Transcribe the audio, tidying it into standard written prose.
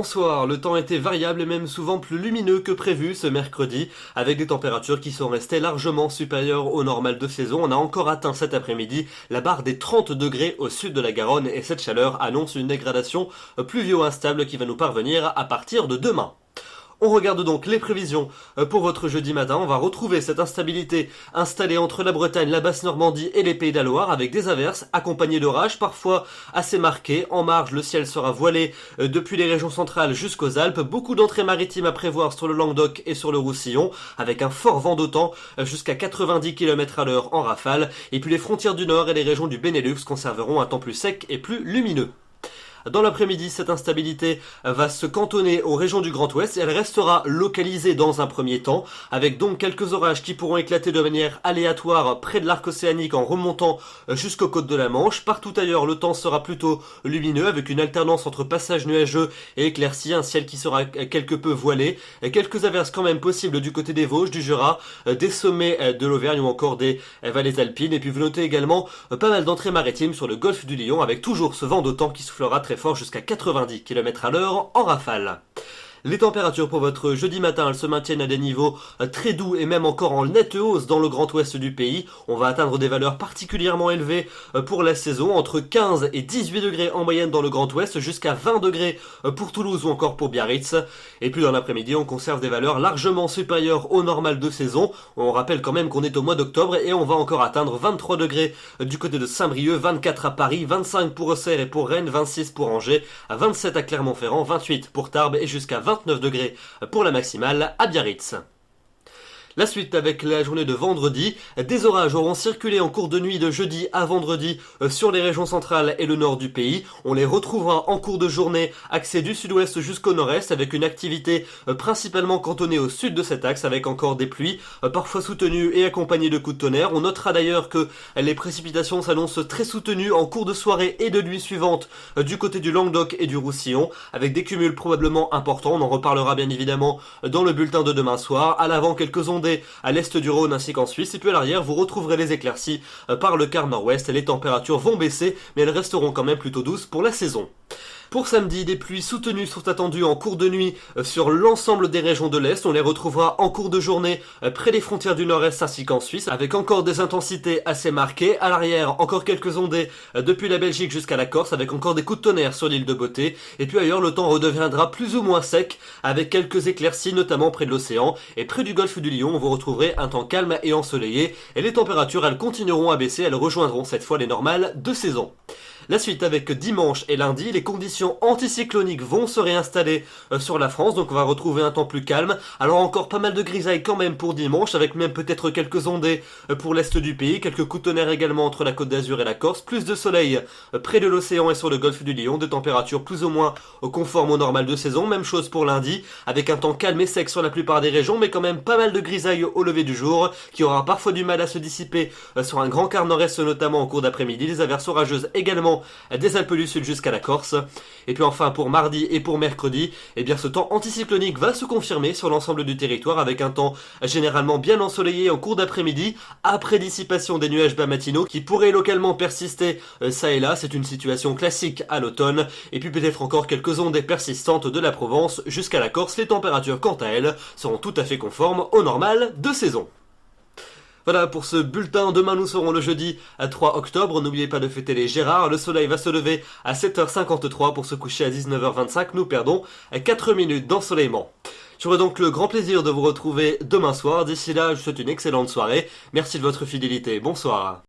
Bonsoir, le temps était variable et même souvent plus lumineux que prévu ce mercredi, avec des températures qui sont restées largement supérieures au normal de saison. On a encore atteint cet après-midi la barre des 30 degrés au sud de la Garonne et cette chaleur annonce une dégradation pluvio-instable qui va nous parvenir à partir de demain. On regarde donc les prévisions pour votre jeudi matin. On va retrouver cette instabilité installée entre la Bretagne, la Basse-Normandie et les Pays de la Loire avec des averses accompagnées d'orages parfois assez marqués. En marge, le ciel sera voilé depuis les régions centrales jusqu'aux Alpes. Beaucoup d'entrées maritimes à prévoir sur le Languedoc et sur le Roussillon avec un fort vent d'autant jusqu'à 90 km à l'heure en rafale. Et puis les frontières du Nord et les régions du Benelux conserveront un temps plus sec et plus lumineux. Dans l'après-midi, cette instabilité va se cantonner aux régions du Grand Ouest et elle restera localisée dans un premier temps, avec donc quelques orages qui pourront éclater de manière aléatoire près de l'arc océanique en remontant jusqu'aux côtes de la Manche. Partout ailleurs, le temps sera plutôt lumineux avec une alternance entre passages nuageux et éclaircies, un ciel qui sera quelque peu voilé. Quelques averses quand même possibles du côté des Vosges, du Jura, des sommets de l'Auvergne ou encore des vallées alpines. Et puis vous notez également pas mal d'entrées maritimes sur le golfe du Lion avec toujours ce vent d'autant qui soufflera très fort jusqu'à 90 km à l'heure en rafale. Les températures pour votre jeudi matin, elles se maintiennent à des niveaux très doux et même encore en nette hausse dans le grand ouest du pays. On va atteindre des valeurs particulièrement élevées pour la saison, entre 15 et 18 degrés en moyenne dans le grand ouest, jusqu'à 20 degrés pour Toulouse ou encore pour Biarritz. Et puis dans l'après-midi, on conserve des valeurs largement supérieures au normal de saison. On rappelle quand même qu'on est au mois d'octobre et on va encore atteindre 23 degrés du côté de Saint-Brieuc, 24 à Paris, 25 pour Auxerre et pour Rennes, 26 pour Angers, 27 à Clermont-Ferrand, 28 pour Tarbes et jusqu'à 29 degrés pour la maximale à Biarritz. La suite avec la journée de vendredi, des orages auront circulé en cours de nuit de jeudi à vendredi sur les régions centrales et le nord du pays. On les retrouvera en cours de journée, axés du sud-ouest jusqu'au nord-est avec une activité principalement cantonnée au sud de cet axe avec encore des pluies, parfois soutenues et accompagnées de coups de tonnerre. On notera d'ailleurs que les précipitations s'annoncent très soutenues en cours de soirée et de nuit suivante du côté du Languedoc et du Roussillon avec des cumuls probablement importants. On en reparlera bien évidemment dans le bulletin de demain soir. À l'avant, quelques ondes à l'est du Rhône ainsi qu'en Suisse, et puis à l'arrière vous retrouverez les éclaircies par le quart nord-ouest. Les températures vont baisser mais elles resteront quand même plutôt douces pour la saison. Pour samedi, des pluies soutenues sont attendues en cours de nuit sur l'ensemble des régions de l'Est. On les retrouvera en cours de journée près des frontières du Nord-Est ainsi qu'en Suisse, avec encore des intensités assez marquées. À l'arrière, encore quelques ondées depuis la Belgique jusqu'à la Corse, avec encore des coups de tonnerre sur l'île de Beauté. Et puis ailleurs, le temps redeviendra plus ou moins sec, avec quelques éclaircies, notamment près de l'océan. Et près du golfe du Lion, vous retrouverez un temps calme et ensoleillé. Et les températures, elles continueront à baisser, elles rejoindront cette fois les normales de saison. La suite avec dimanche et lundi, les conditions anticycloniques vont se réinstaller sur la France, donc on va retrouver un temps plus calme. Alors encore pas mal de grisailles quand même pour dimanche, avec même peut-être quelques ondées pour l'est du pays, quelques coups de tonnerre également entre la Côte d'Azur et la Corse, plus de soleil près de l'océan et sur le golfe du Lion, des températures plus ou moins conformes au normal de saison. Même chose pour lundi, avec un temps calme et sec sur la plupart des régions, mais quand même pas mal de grisailles au lever du jour, qui aura parfois du mal à se dissiper sur un grand quart nord-est notamment en cours d'après-midi. Les averses orageuses également des Alpes du Sud jusqu'à la Corse. Et puis enfin pour mardi et pour mercredi, eh bien ce temps anticyclonique va se confirmer sur l'ensemble du territoire avec un temps généralement bien ensoleillé en cours d'après-midi, après dissipation des nuages bas matinaux qui pourraient localement persister ça et là. C'est une situation classique à l'automne. Et puis peut-être encore quelques ondées persistantes de la Provence jusqu'à la Corse. Les températures quant à elles seront tout à fait conformes au normal de saison. Voilà pour ce bulletin. Demain nous serons le jeudi 3 octobre. N'oubliez pas de fêter les Gérards. Le soleil va se lever à 7h53 pour se coucher à 19h25. Nous perdons 4 minutes d'ensoleillement. J'aurai donc le grand plaisir de vous retrouver demain soir. D'ici là, je vous souhaite une excellente soirée. Merci de votre fidélité. Bonsoir.